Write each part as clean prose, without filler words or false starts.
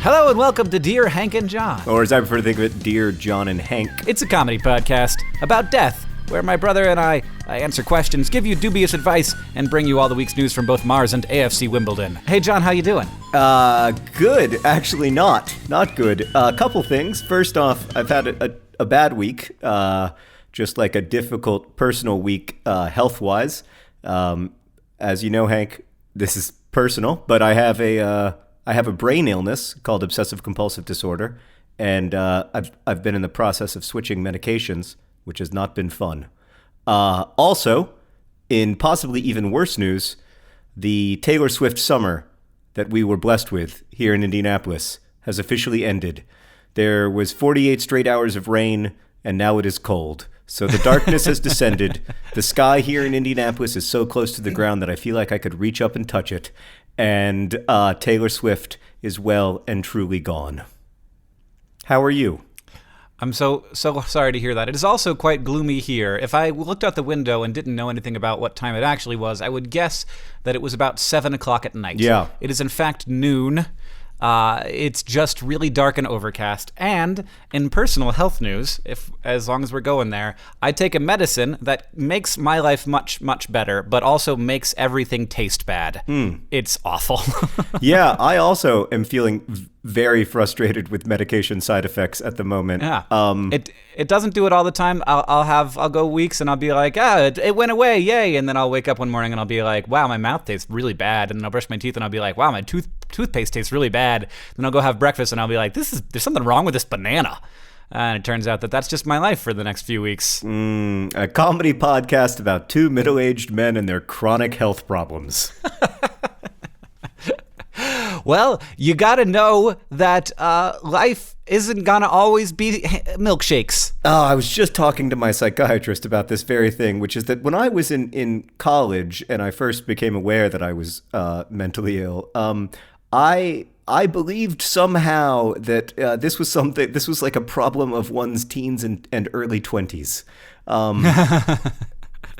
Hello and welcome to Dear Hank and John. Or as I prefer to think of it, Dear John and Hank. It's a comedy podcast about death, where my brother and I answer questions, give you dubious advice, and bring you all the week's news from both Mars and AFC Wimbledon. Hey John, how you doing? Good. Actually not. Not good. A couple things. First off, I've had a bad week. Just like a difficult personal week health-wise. As you know, Hank, this is personal, but I have a brain illness called obsessive compulsive disorder, and I've been in the process of switching medications, which has not been fun. Also, in possibly even worse news, the Taylor Swift summer that we were blessed with here in Indianapolis has officially ended. There was 48 straight hours of rain, and now it is cold. So the darkness has descended. The sky here in Indianapolis is so close to the ground that I feel like I could reach up and touch it. And Taylor Swift is well and truly gone. How are you? I'm so sorry to hear that. It is also quite gloomy here. If I looked out the window and didn't know anything about what time it actually was, I would guess that it was about 7 o'clock at night. Yeah. It is in fact noon. It's just really dark and overcast. And in personal health news, as long as we're going there, I take a medicine that makes my life much, much better, but also makes everything taste bad. It's awful. Yeah, I also am feeling very frustrated with medication side effects at the moment. Yeah. It doesn't do it all the time. I'll go weeks and I'll be like, it went away, yay. And then I'll wake up one morning and I'll be like, wow, my mouth tastes really bad. And then I'll brush my teeth and I'll be like, wow, my toothpaste tastes really bad. Then I'll go have breakfast and I'll be like, there's something wrong with this banana. And it turns out that that's just my life for the next few weeks. A comedy podcast about two middle-aged men and their chronic health problems. Well, you gotta know that life isn't gonna always be milkshakes. Oh, I was just talking to my psychiatrist about this very thing, which is that when I was in college and I first became aware that I was mentally ill, I believed somehow that this was like a problem of one's teens and early 20s.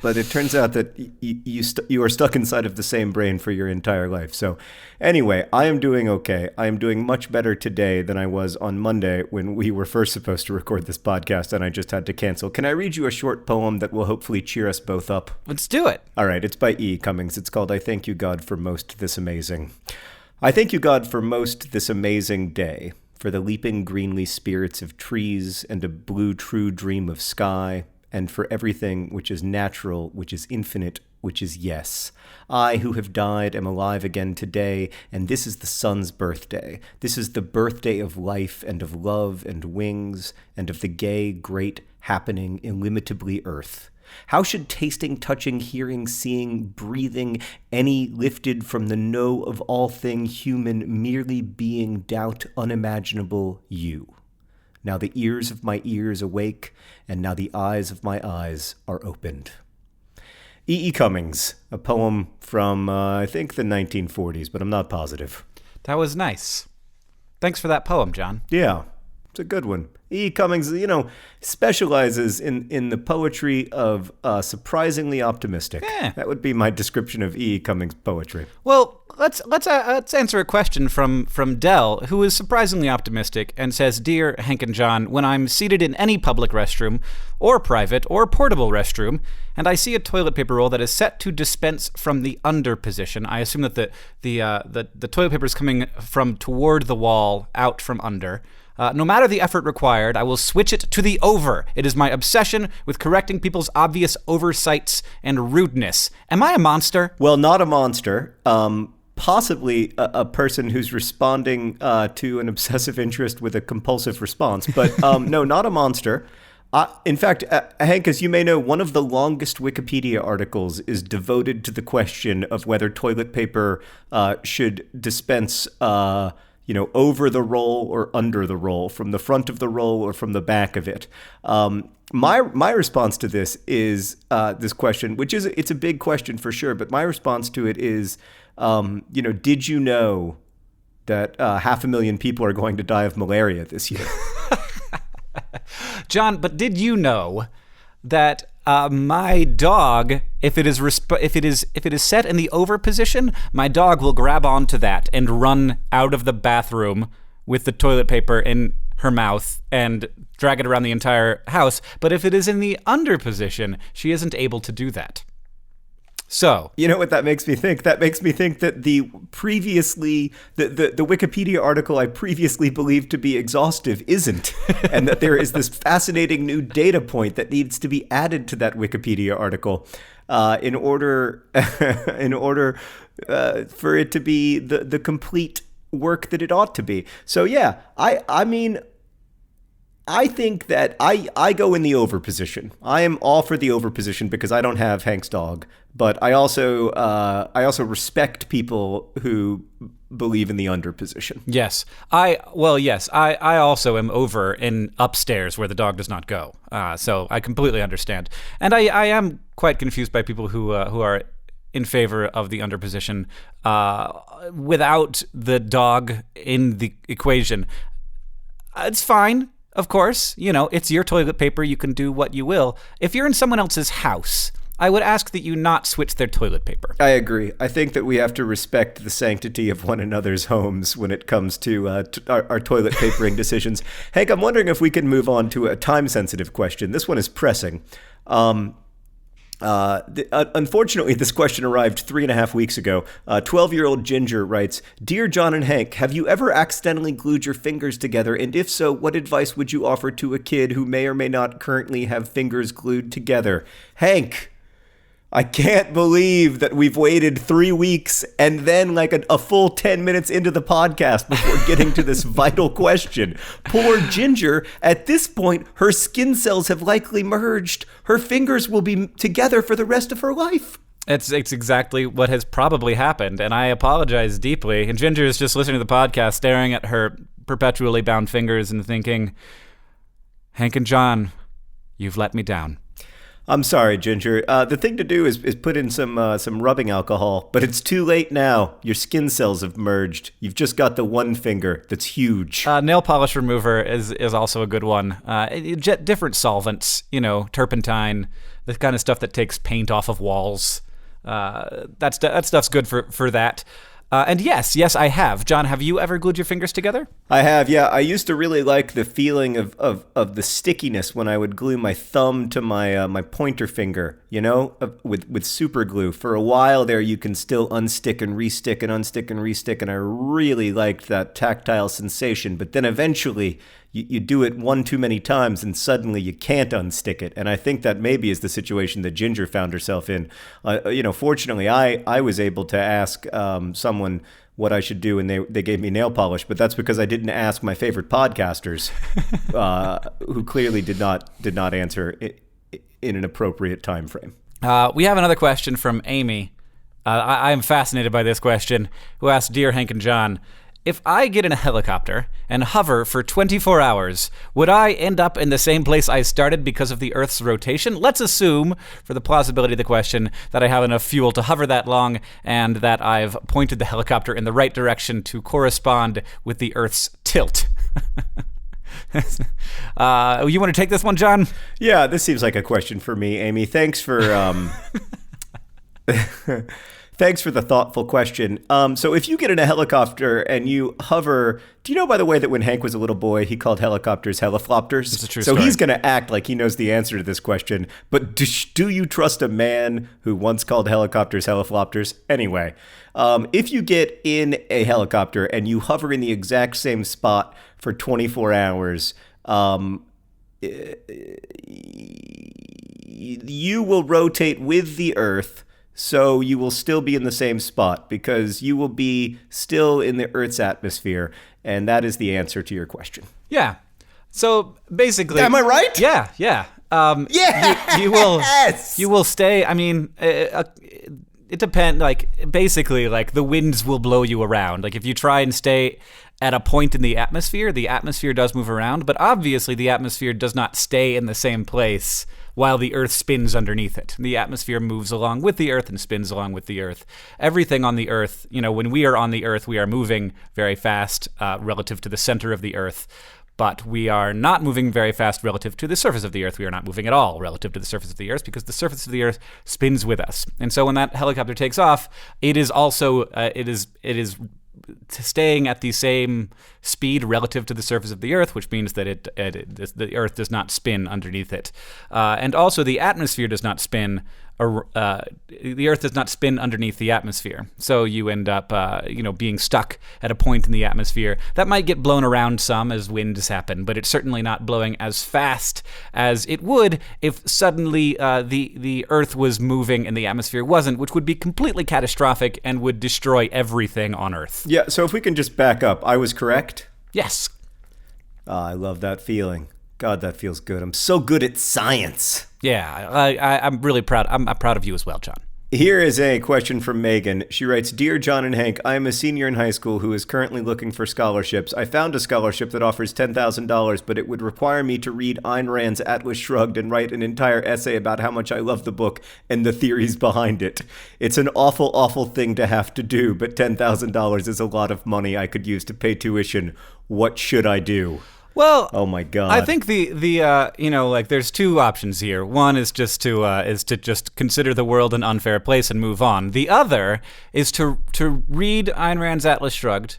But it turns out that you are stuck inside of the same brain for your entire life. So anyway, I am doing okay. I am doing much better today than I was on Monday when we were first supposed to record this podcast and I just had to cancel. Can I read you a short poem that will hopefully cheer us both up? Let's do it. All right, it's by E. Cummings. It's called I Thank You, God, for Most This Amazing. I thank you, God, for most this amazing day, for the leaping greenly spirits of trees and a blue true dream of sky, and for everything which is natural, which is infinite, which is yes. I, who have died, am alive again today, and this is the sun's birthday. This is the birthday of life and of love and wings, and of the gay, great, happening, illimitably earth. How should tasting, touching, hearing, seeing, breathing, any lifted from the know of all thing human, merely being doubt unimaginable you? Now the ears of my ears awake, and now the eyes of my eyes are opened. E. Cummings, a poem from, I think, the 1940s, but I'm not positive. That was nice. Thanks for that poem, John. Yeah, it's a good one. E. Cummings, specializes in the poetry of surprisingly optimistic. That would be my description of E. Cummings' poetry. Well, let's answer a question from Dell, who is surprisingly optimistic and says, Dear Hank and John, when I'm seated in any public restroom or private or portable restroom, and I see a toilet paper roll that is set to dispense from the under position, I assume that the toilet paper is coming from toward the wall, out from under. No matter the effort required, I will switch it to the over. It is my obsession with correcting people's obvious oversights and rudeness. Am I a monster? Well, not a monster. Possibly a person who's responding to an obsessive interest with a compulsive response. But no, not a monster. In fact, Hank, as you may know, one of the longest Wikipedia articles is devoted to the question of whether toilet paper should dispense over the roll or under the roll, from the front of the roll or from the back of it. My response to this is this question, which is, it's a big question for sure, but my response to it is, did you know that 500,000 people are going to die of malaria this year? John, but did you know that my dog, if it is set in the over position, my dog will grab onto that and run out of the bathroom with the toilet paper in her mouth and drag it around the entire house. But if it is in the under position, she isn't able to do that. So, you know what that makes me think? That makes me think that the Wikipedia article I previously believed to be exhaustive isn't, and that there is this fascinating new data point that needs to be added to that Wikipedia article in order for it to be the complete work that it ought to be. So yeah, I mean, I think that I go in the over position. I am all for the over position because I don't have Hank's dog, but I also respect people who believe in the under position. Yes. I also am over in upstairs where the dog does not go. So I completely understand. And I am quite confused by people who are in favor of the under position without the dog in the equation. It's fine. Of course, it's your toilet paper. You can do what you will. If you're in someone else's house, I would ask that you not switch their toilet paper. I agree. I think that we have to respect the sanctity of one another's homes when it comes to our toilet papering decisions. Hank, I'm wondering if we can move on to a time-sensitive question. This one is pressing. Unfortunately, this question arrived 3.5 weeks ago. 12-year-old Ginger writes, "Dear John and Hank, have you ever accidentally glued your fingers together? And if so, what advice would you offer to a kid who may or may not currently have fingers glued together?" Hank, I can't believe that we've waited 3 weeks and then like a full 10 minutes into the podcast before getting to this vital question. Poor Ginger. At this point, her skin cells have likely merged. Her fingers will be together for the rest of her life. It's exactly what has probably happened, and I apologize deeply. And Ginger is just listening to the podcast, staring at her perpetually bound fingers and thinking, Hank and John, you've let me down. I'm sorry, Ginger. The thing to do is put in some rubbing alcohol, but it's too late now. Your skin cells have merged. You've just got the one finger that's huge. Nail polish remover is also a good one. Different solvents, turpentine, the kind of stuff that takes paint off of walls. That stuff's good for that. And yes, I have. John, have you ever glued your fingers together? I have, yeah. I used to really like the feeling of the stickiness when I would glue my thumb to my pointer finger, with Superglue. For a while there, you can still unstick and restick and unstick and restick, and I really liked that tactile sensation. But then eventually, you do it one too many times, and suddenly you can't unstick it. And I think that maybe is the situation that Ginger found herself in. Fortunately, I was able to ask someone what I should do, and they gave me nail polish. But that's because I didn't ask my favorite podcasters, who clearly did not answer in an appropriate time frame. We have another question from Amy. I am fascinated by this question, who asked, "Dear Hank and John, if I get in a helicopter and hover for 24 hours, would I end up in the same place I started because of the Earth's rotation? Let's assume, for the plausibility of the question, that I have enough fuel to hover that long and that I've pointed the helicopter in the right direction to correspond with the Earth's tilt." You want to take this one, John? Yeah, this seems like a question for me, Amy. Thanks for... Thanks for the thoughtful question. So if you get in a helicopter and you hover, do you know, by the way, that when Hank was a little boy, he called helicopters heliflopters? It's a true story. So he's going to act like he knows the answer to this question. But do you trust a man who once called helicopters heliflopters? Anyway, if you get in a helicopter and you hover in the exact same spot for 24 hours, you will rotate with the Earth. So you will still be in the same spot because you will be still in the Earth's atmosphere. And that is the answer to your question. Yeah. So basically... Am I right? Yeah. Yeah. You will stay... I mean, it depends. Basically, the winds will blow you around. If you try and stay at a point in the atmosphere does move around. But obviously, the atmosphere does not stay in the same place while the Earth spins underneath it. The atmosphere moves along with the Earth and spins along with the Earth. Everything on the Earth, when we are on the Earth, we are moving very fast relative to the center of the Earth. But we are not moving very fast relative to the surface of the Earth. We are not moving at all relative to the surface of the Earth because the surface of the Earth spins with us. And so when that helicopter takes off, it is also, it is staying at the same speed relative to the surface of the Earth, which means that the Earth does not spin underneath it. And also the atmosphere does not spin. The Earth does not spin underneath the atmosphere. So you end up, being stuck at a point in the atmosphere. That might get blown around some as winds happen, but it's certainly not blowing as fast as it would if suddenly the Earth was moving and the atmosphere wasn't, which would be completely catastrophic and would destroy everything on Earth. Yeah, so if we can just back up, I was correct? Yes. I love that feeling. God, that feels good. I'm so good at science. Yeah, I'm really proud. I'm proud of you as well, John. Here is a question from Megan. She writes, Dear John and Hank, I am a senior in high school who is currently looking for scholarships. I found a scholarship that offers $10,000, but it would require me to read Ayn Rand's Atlas Shrugged and write an entire essay about how much I love the book and the theories behind it. It's an awful, awful thing to have to do, but $10,000 is a lot of money I could use to pay tuition. What should I do? Well, oh my God! I think there's two options here. One is just to just consider the world an unfair place and move on. The other is to read Ayn Rand's Atlas Shrugged,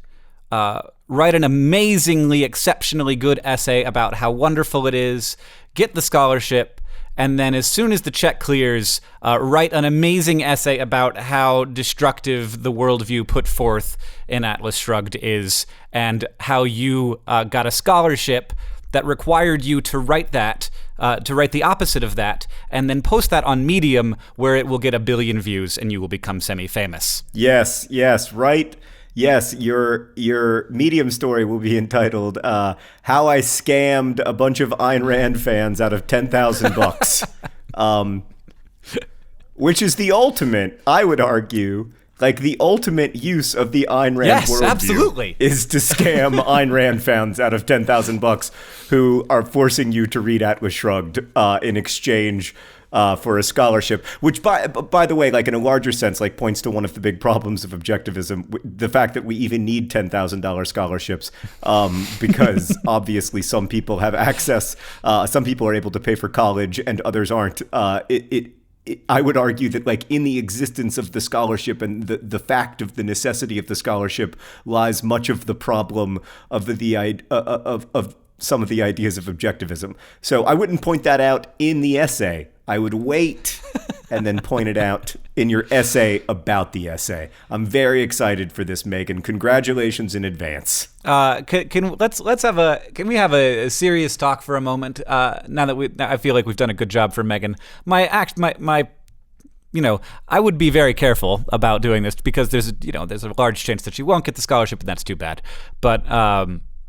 write an amazingly, exceptionally good essay about how wonderful it is, get the scholarship, and then as soon as the check clears, write an amazing essay about how destructive the worldview put forth in Atlas Shrugged is, and how you got a scholarship that required you to write the opposite of that, and then post that on Medium, where it will get 1 billion views and you will become semi-famous. Yes, right. Yes, your Medium story will be entitled "How I Scammed a Bunch of Ayn Rand Fans Out of $10,000," which is the ultimate, I would argue, like the ultimate use of the Ayn Rand worldview. Absolutely. Is to scam Ayn Rand fans out of $10,000 who are forcing you to read Atlas Shrugged in exchange for a scholarship, which by the way, like in a larger sense, like points to one of the big problems of objectivism, the fact that we even need $10,000 scholarships, because obviously some people have access, some people are able to pay for college and others aren't. I would argue that like in the existence of the scholarship and the fact of the necessity of the scholarship lies much of the problem of of some of the ideas of objectivism. So I wouldn't point that out in the essay. I would wait and then point it out in your essay about the essay. I'm very excited for this, Megan. Congratulations in advance. Can we have a serious talk for a moment? Now that I feel like we've done a good job for Megan. I would be very careful about doing this because there's a large chance that she won't get the scholarship, and that's too bad. But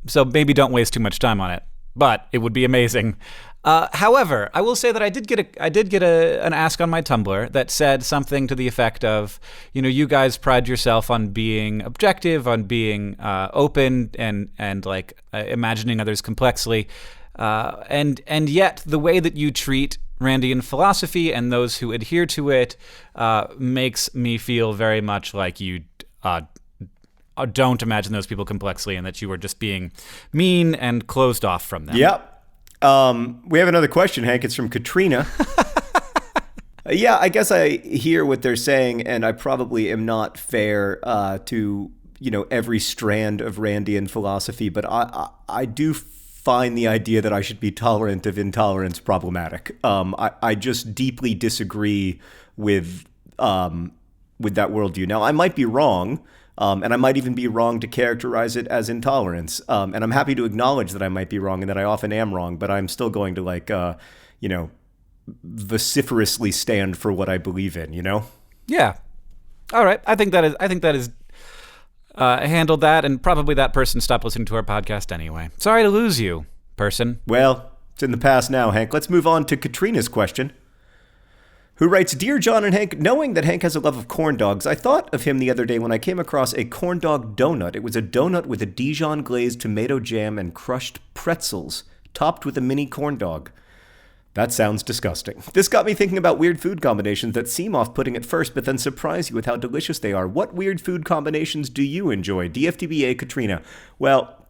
so maybe don't waste too much time on it. But it would be amazing. However, I will say that I did get an ask on my Tumblr that said something to the effect of, you guys pride yourself on being objective, on being open, and like imagining others complexly, and yet the way that you treat Randian philosophy and those who adhere to it makes me feel very much like you don't imagine those people complexly, and that you are just being mean and closed off from them. Yep. We have another question, Hank. It's from Katrina. Yeah, I guess I hear what they're saying, and I probably am not fair to every strand of Randian philosophy, but I do find the idea that I should be tolerant of intolerance problematic. I just deeply disagree with that worldview. Now, I might be wrong. And I might even be wrong to characterize it as intolerance. And I'm happy to acknowledge that I might be wrong and that I often am wrong, but I'm still going to vociferously stand for what I believe in, Yeah. All right. I think that is handled that, and probably that person stopped listening to our podcast anyway. Sorry to lose you, person. Well, it's in the past now, Hank. Let's move on to Katrina's question, who writes, Dear John and Hank, knowing that Hank has a love of corn dogs, I thought of him the other day when I came across a corn dog donut. It was a donut with a Dijon glazed tomato jam and crushed pretzels, topped with a mini corn dog. That sounds disgusting. This got me thinking about weird food combinations that seem off-putting at first, but then surprise you with how delicious they are. What weird food combinations do you enjoy? DFTBA Katrina. Well,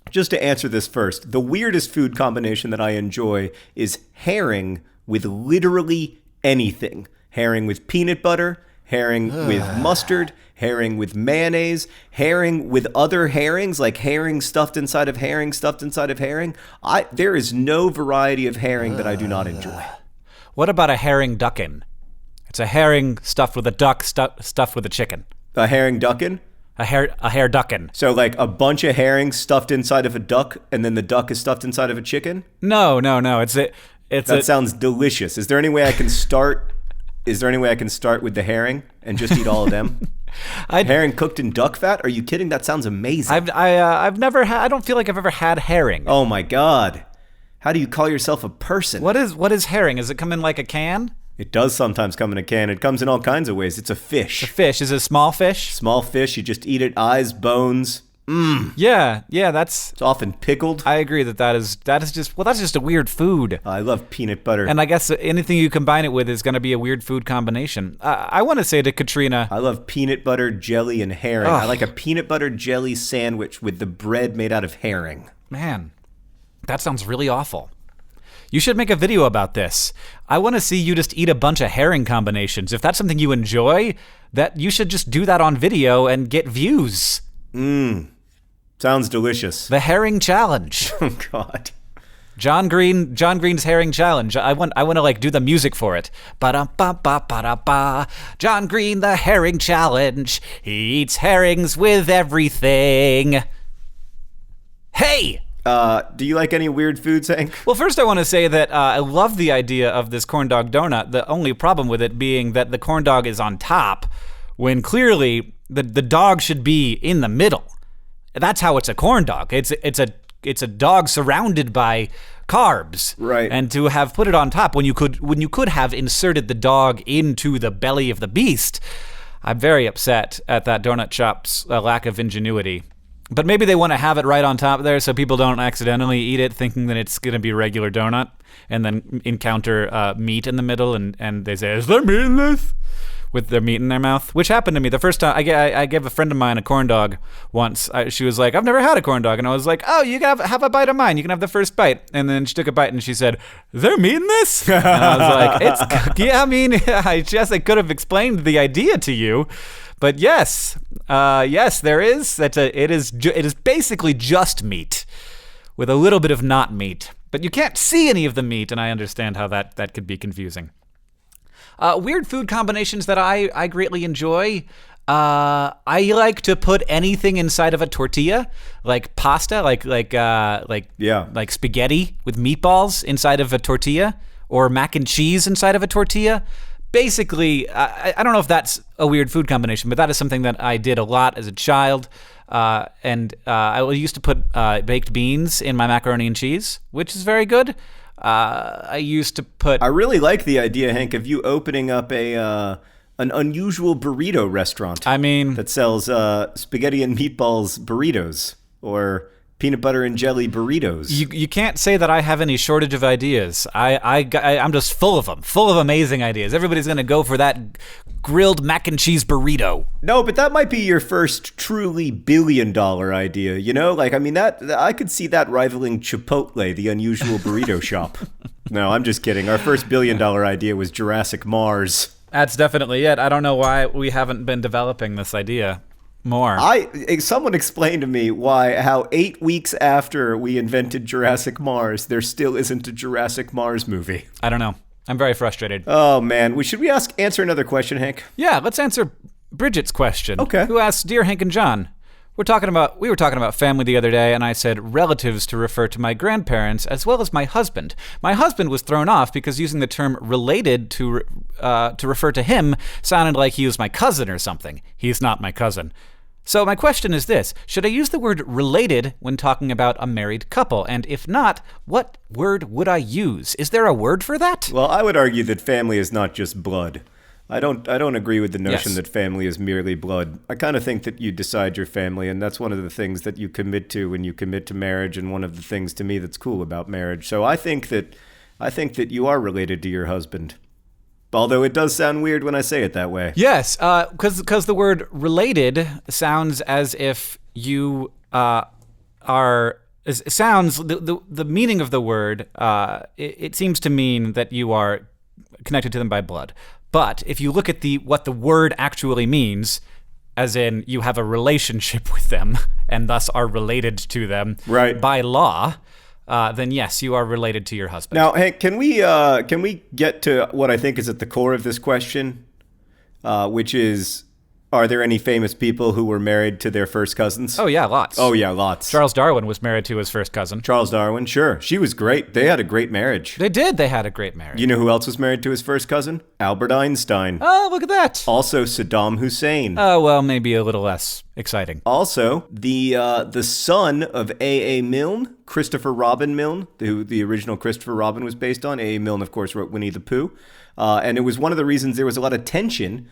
just to answer this first, the weirdest food combination that I enjoy is herring with literally anything. Herring with peanut butter, herring with mustard, herring with mayonnaise, herring with other herrings, like herring stuffed inside of herring stuffed inside of herring. There is no variety of herring that I do not enjoy. What about a herring duckin'? It's a herring stuffed with a duck stuffed with a chicken. A herring duckin'? A hare duckin'. So like a bunch of herrings stuffed inside of a duck, and then the duck is stuffed inside of a chicken? No. That sounds delicious. Is there any way I can start? Is there any way I can start with the herring and just eat all of them? Herring cooked in duck fat? Are you kidding? That sounds amazing. I've never had. I don't feel like I've ever had herring. Oh my God! How do you call yourself a person? What is herring? Does it come in like a can? It does sometimes come in a can. It comes in all kinds of ways. It's a fish. A fish. Is it a small fish? Small fish. You just eat it. Eyes, bones. Yeah, it's often pickled. I agree that is just a weird food. I love peanut butter. And I guess anything you combine it with is going to be a weird food combination. I want to say to Katrina, I love peanut butter, jelly, and herring. I like a peanut butter jelly sandwich with the bread made out of herring. Man, that sounds really awful. You should make a video about this. I want to see you just eat a bunch of herring combinations. If that's something you enjoy, that you should just do that on video and get views. Sounds delicious. The herring challenge. Oh God. John Green's herring challenge. I want to like do the music for it. Ba-da-ba-ba-ba-da-ba. John Green the herring challenge. He eats herrings with everything. Hey. Do you like any weird foods, Hank? Well, first I want to say that I love the idea of this corn dog donut. The only problem with it being that the corn dog is on top, when clearly the dog should be in the middle. That's how it's a corn dog. It's a dog surrounded by carbs. Right. And to have put it on top when you could have inserted the dog into the belly of the beast, I'm very upset at that donut shop's lack of ingenuity. But maybe they want to have it right on top there so people don't accidentally eat it thinking that it's going to be a regular donut and then encounter meat in the middle and they say, is there meat in this? With their meat in their mouth, which happened to me the first time. I gave a friend of mine a corn dog once. She was like, I've never had a corn dog. And I was like, oh, you can have a bite of mine. You can have the first bite. And then she took a bite and she said, is there meat in this? And I was like, I could have explained the idea to you. But yes, there is. It is basically just meat with a little bit of not meat. But you can't see any of the meat, and I understand how that could be confusing. Weird food combinations that I greatly enjoy. I like to put anything inside of a tortilla, like pasta, like spaghetti with meatballs inside of a tortilla, or mac and cheese inside of a tortilla. Basically, I don't know if that's a weird food combination, but that is something that I did a lot as a child. And I used to put baked beans in my macaroni and cheese, which is very good. I used to put... I really like the idea, Hank, of you opening up an unusual burrito restaurant. I mean... that sells spaghetti and meatballs burritos, or peanut butter and jelly burritos. You can't say that I have any shortage of ideas. I'm just full of them, full of amazing ideas. Everybody's going to go for that grilled mac and cheese burrito. No, but that might be your first truly billion-dollar idea, you know? Like, I mean, that I could see that rivaling Chipotle, the unusual burrito shop. No, I'm just kidding. Our first billion-dollar idea was Jurassic Mars. That's definitely it. I don't know why we haven't been developing this idea more. Someone explained to me how 8 weeks after we invented Jurassic Mars, there still isn't a Jurassic Mars movie. I don't know. I'm very frustrated. Oh man, should we answer another question, Hank? Yeah, let's answer Bridget's question. Okay. Who asks, Dear Hank and John, we were talking about family the other day, and I said relatives to refer to my grandparents as well as my husband. My husband was thrown off because using the term related to refer to him sounded like he was my cousin or something. He's not my cousin. So my question is this: should I use the word related when talking about a married couple? And if not, what word would I use? Is there a word for that? Well, I would argue that family is not just blood. I don't agree with the notion that family is merely blood. I kind of think that you decide your family, and that's one of the things that you commit to when you commit to marriage, and one of the things to me that's cool about marriage. So I think that you are related to your husband. Although it does sound weird when I say it that way. Yes, because the word related sounds as if you are... It sounds... The meaning of the word, it seems to mean that you are connected to them by blood. But if you look at what the word actually means, as in you have a relationship with them and thus are related to them by law, then yes, you are related to your husband. Now, Hank, can we get to what I think is at the core of this question, which is, are there any famous people who were married to their first cousins? Oh, yeah, lots. Charles Darwin was married to his first cousin. Charles Darwin, sure. She was great. They had a great marriage. They did. They had a great marriage. You know who else was married to his first cousin? Albert Einstein. Oh, look at that. Also Saddam Hussein. Oh, well, maybe a little less exciting. Also, the son of A.A. Milne, Christopher Robin Milne, who the original Christopher Robin was based on. A.A. Milne, of course, wrote Winnie the Pooh. And it was one of the reasons there was a lot of tension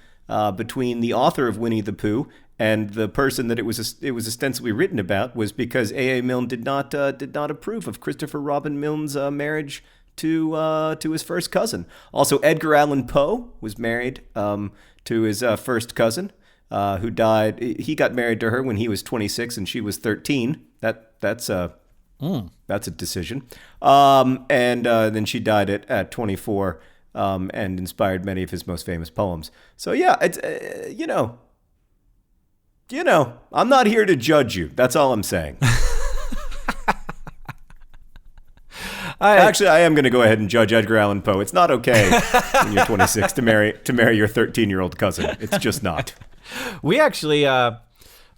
between the author of Winnie the Pooh and the person that it was ostensibly written about, was because A.A. Milne did not approve of Christopher Robin Milne's marriage to his first cousin. Also, Edgar Allan Poe was married to his first cousin, who died. He got married to her when he was 26 and she was 13. That's a decision. And then she died at 24. And inspired many of his most famous poems. So yeah, it's I'm not here to judge you. That's all I'm saying. Actually, I am going to go ahead and judge Edgar Allan Poe. It's not okay when you're 26 to marry your 13-year-old cousin. It's just not. We actually.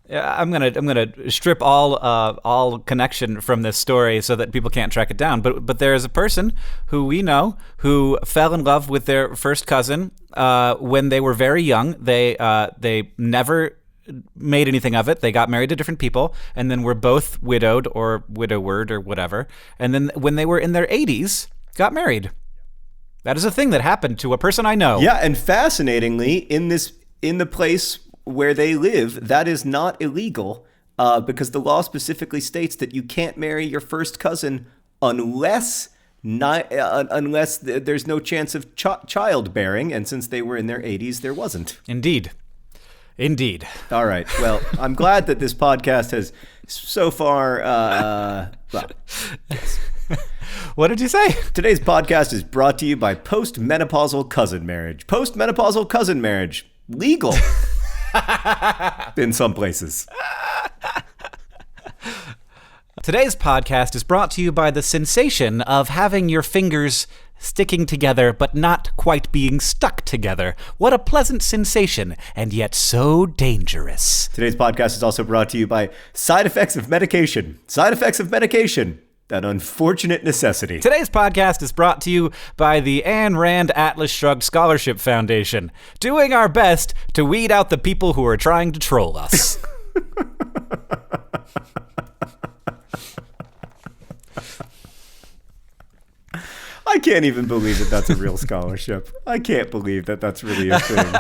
I'm gonna strip all connection from this story so that people can't track it down. But there is a person who we know who fell in love with their first cousin when they were very young. They never made anything of it. They got married to different people, and then were both widowed or widowered or whatever. And then when they were in their 80s, got married. That is a thing that happened to a person I know. Yeah, and fascinatingly, in the place where they live, that is not illegal, because the law specifically states that you can't marry your first cousin unless there's no chance of childbearing, and since they were in their 80s, there wasn't. Indeed. All right. Well, I'm glad that this podcast has so far. Yes. What did you say? Today's podcast is brought to you by post-menopausal cousin marriage. Post-menopausal cousin marriage, legal. In some places. Today's podcast is brought to you by the sensation of having your fingers sticking together but not quite being stuck together. What a pleasant sensation, and yet so dangerous. Today's podcast is also brought to you by side effects of medication. Side effects of medication. That unfortunate necessity. Today's podcast is brought to you by the Ayn Rand Atlas Shrugged Scholarship Foundation, doing our best to weed out the people who are trying to troll us. I can't even believe that that's a real scholarship. I can't believe that that's really a thing.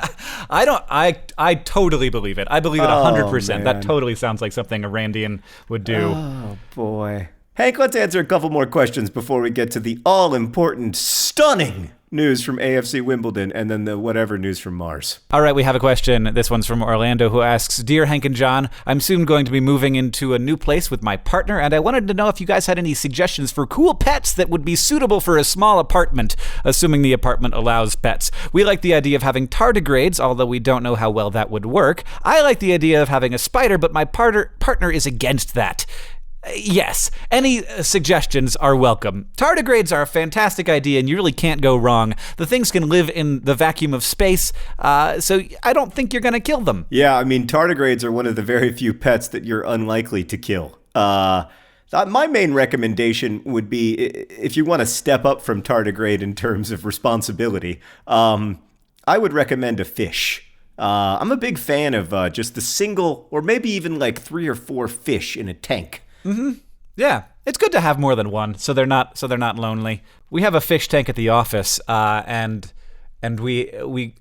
I totally believe it. I believe it 100%. Man. That totally sounds like something a Randian would do. Oh, boy. Hank, let's answer a couple more questions before we get to the all-important, stunning news from AFC Wimbledon and then the whatever news from Mars. All right, we have a question. This one's from Orlando, who asks, Dear Hank and John, I'm soon going to be moving into a new place with my partner, and I wanted to know if you guys had any suggestions for cool pets that would be suitable for a small apartment, assuming the apartment allows pets. We like the idea of having tardigrades, although we don't know how well that would work. I like the idea of having a spider, but my partner is against that. Yes, any suggestions are welcome. Tardigrades are a fantastic idea, and you really can't go wrong. The things can live in the vacuum of space, so I don't think you're going to kill them. Yeah, I mean, tardigrades are one of the very few pets that you're unlikely to kill. My main recommendation would be, if you want to step up from tardigrade in terms of responsibility, I would recommend a fish. I'm a big fan of just the single, or maybe even like 3 or 4 fish in a tank. Mm-hmm. Yeah, it's good to have more than one, so they're not lonely. We have a fish tank at the office, and we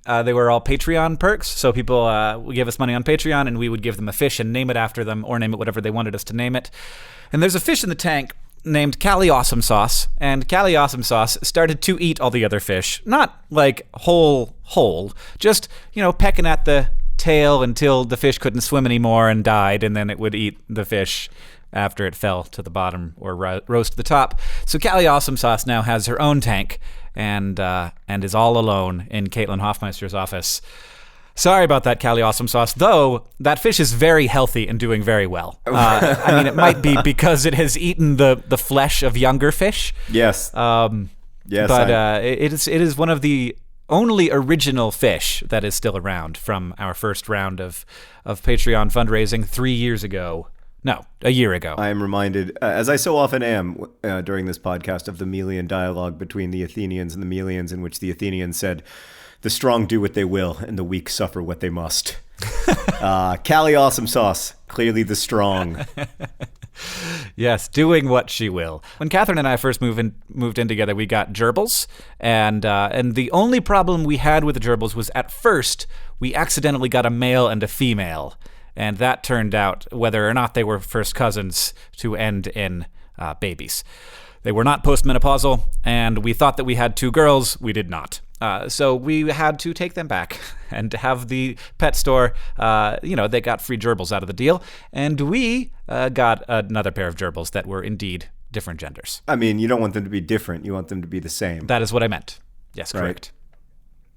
they were all Patreon perks. So people would give us money on Patreon, and we would give them a fish and name it after them, or name it whatever they wanted us to name it. And there's a fish in the tank named Callie Awesome Sauce, and Callie Awesome Sauce started to eat all the other fish, not like whole, just pecking at the tail until the fish couldn't swim anymore and died, and then it would eat the fish after it fell to the bottom or rose to the top. So Callie Awesome Sauce now has her own tank, and is all alone in Caitlin Hoffmeister's office. Sorry about that, Callie Awesome Sauce, though that fish is very healthy and doing very well. I mean, it might be because it has eaten the flesh of younger fish. Yes. Yes. But it is one of the only original fish that is still around from our first round of Patreon fundraising 3 years ago. No, a year ago. I am reminded, as I so often am during this podcast, of the Melian dialogue between the Athenians and the Melians, in which the Athenians said, "The strong do what they will, and the weak suffer what they must." Callie Awesome Sauce, clearly the strong. Yes, doing what she will. When Catherine and I first moved in together, we got gerbils, and the only problem we had with the gerbils was at first we accidentally got a male and a female, and that turned out, whether or not they were first cousins, to end in babies. They were not post-menopausal, and we thought that we had 2 girls. We did not. So we had to take them back and have the pet store, they got free gerbils out of the deal. And we got another pair of gerbils that were indeed different genders. I mean, you don't want them to be different. You want them to be the same. That is what I meant. Yes, correct.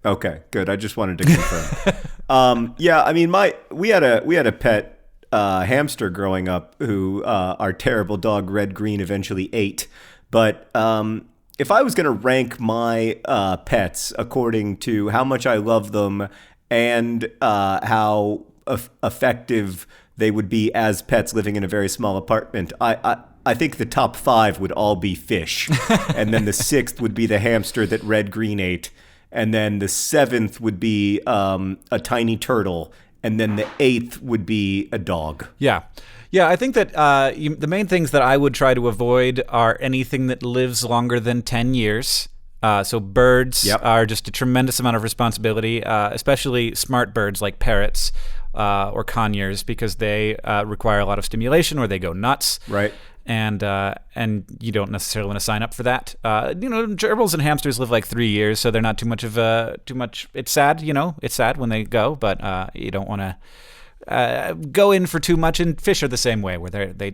Right. Okay, good. I just wanted to confirm. Yeah, I mean, we had a pet hamster growing up who our terrible dog Red Green eventually ate. But if I was going to rank my pets according to how much I love them and how effective they would be as pets living in a very small apartment, I think the top 5 would all be fish. And then the 6th would be the hamster that Red Green ate. And then the 7th would be a tiny turtle. And then the 8th would be a dog. Yeah. Yeah, I think that the main things that I would try to avoid are anything that lives longer than 10 years. So birds are just a tremendous amount of responsibility, especially smart birds like parrots or conures, because they require a lot of stimulation or they go nuts. Right. And you don't necessarily want to sign up for that. Gerbils and hamsters live like 3 years, so they're not too much. It's sad, it's sad when they go, but you don't want to go in for too much. And fish are the same way, where they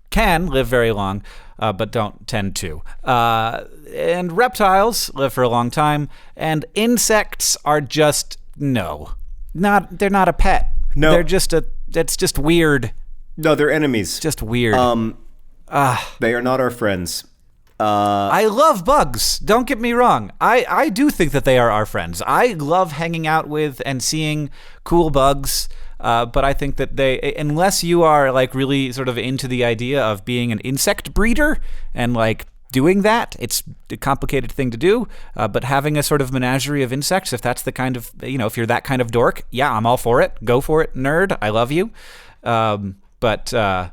can live very long, but don't tend to. And reptiles live for a long time, and insects are just they're not a pet. No, that's just weird. No, they're enemies. Just weird. They are not our friends. I love bugs. Don't get me wrong. I do think that they are our friends. I love hanging out with and seeing cool bugs. But I think that unless you are like really sort of into the idea of being an insect breeder and like doing that, it's a complicated thing to do. But having a sort of menagerie of insects, if that's the kind of, if you're that kind of dork, yeah, I'm all for it. Go for it, nerd. I love you. But I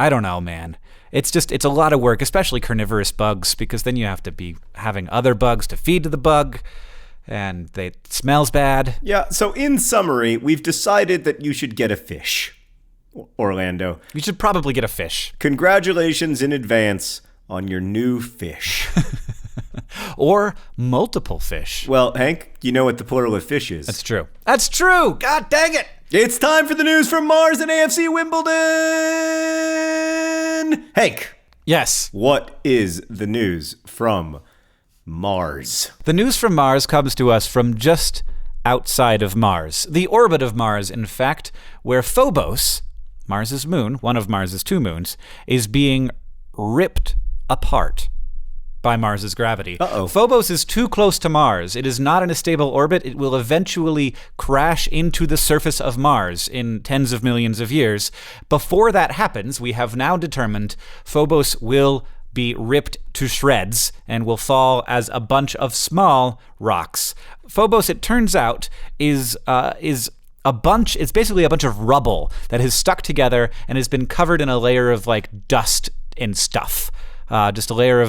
don't know, man. It's a lot of work, especially carnivorous bugs, because then you have to be having other bugs to feed to the bug. And it smells bad. Yeah, so in summary, we've decided that you should get a fish, Orlando. You should probably get a fish. Congratulations in advance on your new fish. Or multiple fish. Well, Hank, you know what the plural of fish is. That's true. That's true! God dang it! It's time for the news from Mars and AFC Wimbledon! Hank! Yes? What is the news from Mars? The news from Mars comes to us from just outside of Mars. The orbit of Mars, in fact, where Phobos, Mars's moon, one of Mars's 2 moons, is being ripped apart by Mars's gravity. Uh-oh. Phobos is too close to Mars. It is not in a stable orbit. It will eventually crash into the surface of Mars in tens of millions of years. Before that happens, we have now determined Phobos will be ripped to shreds and will fall as a bunch of small rocks. Phobos, it turns out, is it's basically a bunch of rubble that has stuck together and has been covered in a layer of like dust and stuff. Just a layer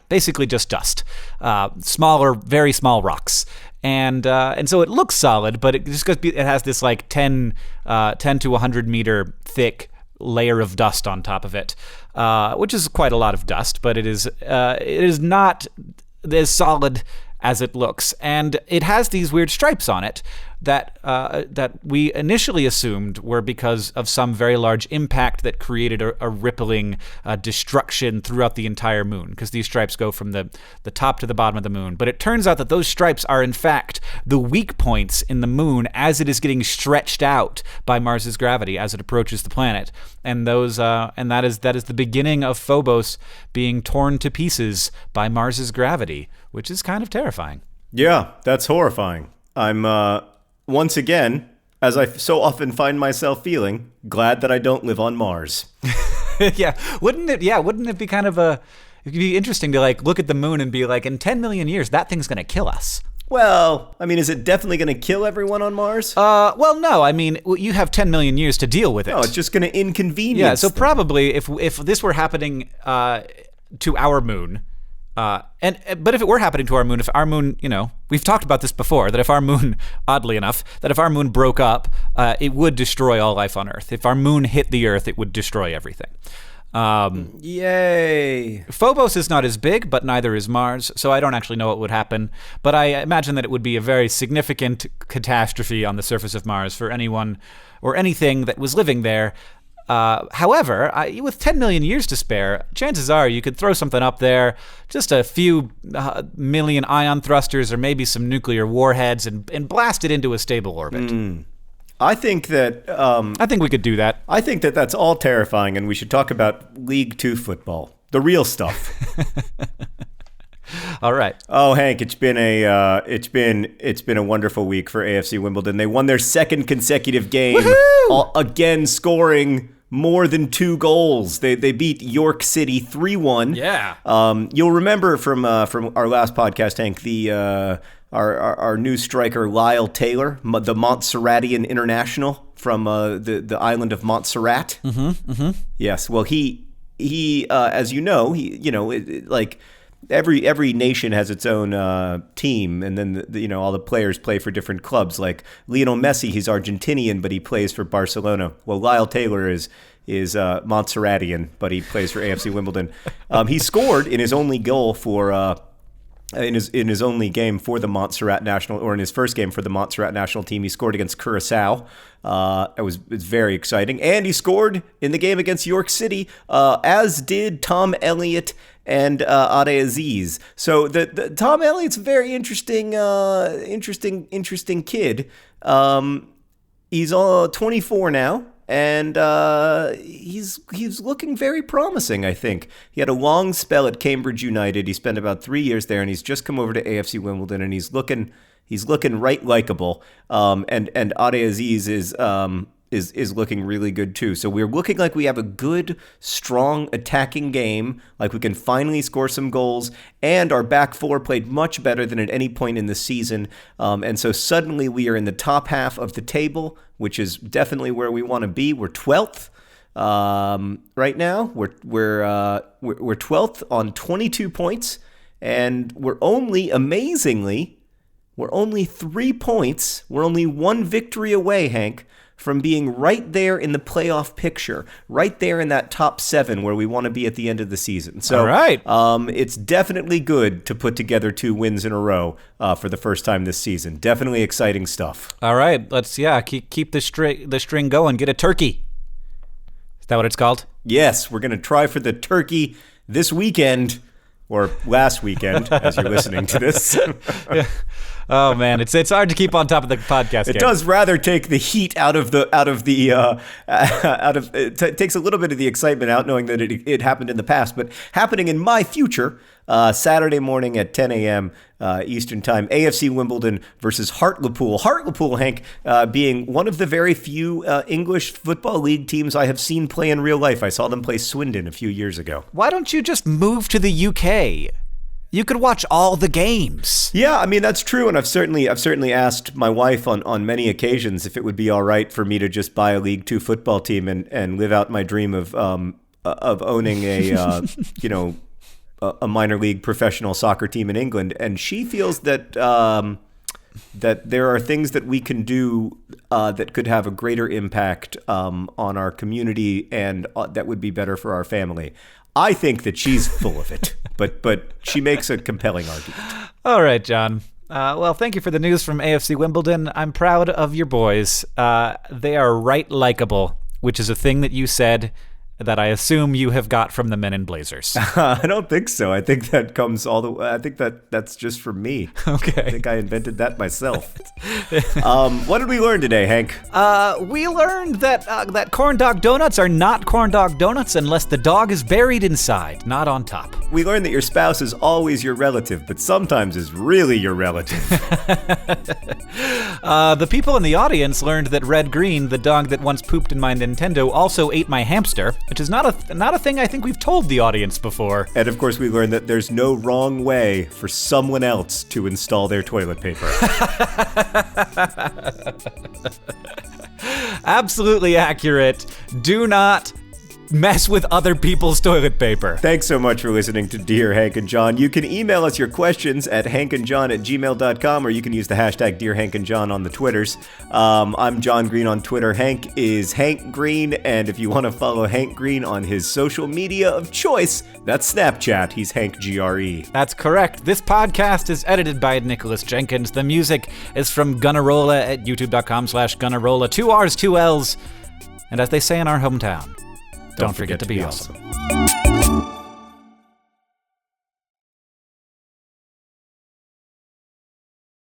basically just dust. Smaller, very small rocks. And so it looks solid, but it has this like 10 to 100 meter thick layer of dust on top of it, which is quite a lot of dust, but it is not as solid as it looks. And it has these weird stripes on it, that we initially assumed were because of some very large impact that created a rippling destruction throughout the entire moon, because these stripes go from the top to the bottom of the moon. But it turns out that those stripes are in fact the weak points in the moon as it is getting stretched out by Mars's gravity as it approaches the planet, and that is the beginning of Phobos being torn to pieces by Mars's gravity, which is kind of terrifying. Yeah, that's horrifying. I'm once again, as I so often find myself feeling, glad that I don't live on Mars. Wouldn't it be kind of it'd be interesting to look at the moon and be like, in 10 million years, that thing's going to kill us. Well, I mean, is it definitely going to kill everyone on Mars? Well, no. I mean, you have 10 million years to deal with it. No, it's just going to inconvenience. Yeah, so probably if this were happening to our moon, but if it were happening to our moon, if our moon, we've talked about this before, that if our moon, oddly enough, that if our moon broke up, it would destroy all life on Earth. If our moon hit the Earth, it would destroy everything. Yay. Phobos is not as big, but neither is Mars, so I don't actually know what would happen. But I imagine that it would be a very significant catastrophe on the surface of Mars for anyone or anything that was living there. However, with 10 million years to spare, chances are you could throw something up there, just a few million ion thrusters or maybe some nuclear warheads, and blast it into a stable orbit. I think that... I think we could do that. I think that that's all terrifying, and we should talk about League Two football. The real stuff. All right. Oh, Hank, it's been a wonderful week for AFC Wimbledon. They won their second consecutive game, again scoring more than 2 goals. They beat York City 3-1. Yeah. You'll remember from our last podcast, Hank, our new striker Lyle Taylor, the Montserratian international from the island of Montserrat. Yes. Well, he as you know, Every nation has its own team, and then all the players play for different clubs. Like Lionel Messi, he's Argentinian, but he plays for Barcelona. Well, Lyle Taylor is Montserratian, but he plays for AFC Wimbledon. He scored in his only goal for in his only game for the Montserrat national, or in his first game for the Montserrat national team. He scored against Curaçao. It's very exciting, and he scored in the game against York City, as did Tom Elliott and Ade Aziz. So the Tom Elliott's a very interesting kid. He's 24 now, and he's looking very promising, I think. He had a long spell at Cambridge United. He spent about 3 years there, and he's just come over to AFC Wimbledon, and he's looking right likable. And Ade Aziz is looking really good too. So we're looking like we have a good, strong attacking game, like we can finally score some goals, and our back four played much better than at any point in the season. And so suddenly we are in the top half of the table, which is definitely where we want to be. We're 12th right now. We're 12th on 22 points, and we're only, amazingly, we're only 3 points. We're only 1 victory away, Hank, from being right there in the playoff picture, right there in that top 7 where we want to be at the end of the season. So, all right. It's definitely good to put together 2 wins in a row for the first time this season. Definitely exciting stuff. All right, let's keep the string going. Get a turkey. Is that what it's called? Yes, we're going to try for the turkey this weekend. Or last weekend, as you're listening to this. Yeah. Oh man, it's hard to keep on top of the podcast. It does rather take the heat it takes a little bit of the excitement out, knowing that it happened in the past, but happening in my future, Saturday morning at 10 a.m. Eastern Time, AFC Wimbledon versus Hartlepool. Hartlepool, Hank, being one of the very few English Football League teams I have seen play in real life. I saw them play Swindon a few years ago. Why don't you just move to the UK? You could watch all the games. Yeah, I mean, that's true, and I've certainly asked my wife on many occasions if it would be all right for me to just buy a League Two football team and live out my dream of owning a a minor league professional soccer team in England, and she feels that that there are things that we can do that could have a greater impact on our community and that would be better for our family. I think that she's full of it, but she makes a compelling argument. All right, John. Well, thank you for the news from AFC Wimbledon. I'm proud of your boys. They are right likable, which is a thing that you said that I assume you have got from the Men in Blazers. I don't think so. I think that comes all the way. I think that's just from me. Okay. I think I invented that myself. What did we learn today, Hank? We learned that corn dog donuts are not corn dog donuts unless the dog is buried inside, not on top. We learned that your spouse is always your relative, but sometimes is really your relative. The people in the audience learned that Red Green, the dog that once pooped in my Nintendo, also ate my hamster, which is not a thing I think we've told the audience before. And of course, we learned that there's no wrong way for someone else to install their toilet paper. Absolutely accurate. Do not mess with other people's toilet paper. Thanks so much for listening to Dear Hank and John. You can email us your questions at hankandjohn@gmail.com, or you can use the hashtag Dear Hank and John on the Twitters. I'm John Green on Twitter. Hank is Hank Green, and if you want to follow Hank Green on his social media of choice, that's Snapchat. He's Hank GRE. That's correct. This podcast is edited by Nicholas Jenkins. The music is from Gunnarolla at youtube.com/Gunnarolla. 2 R's, 2 L's. And as they say in our hometown, don't forget to be awesome.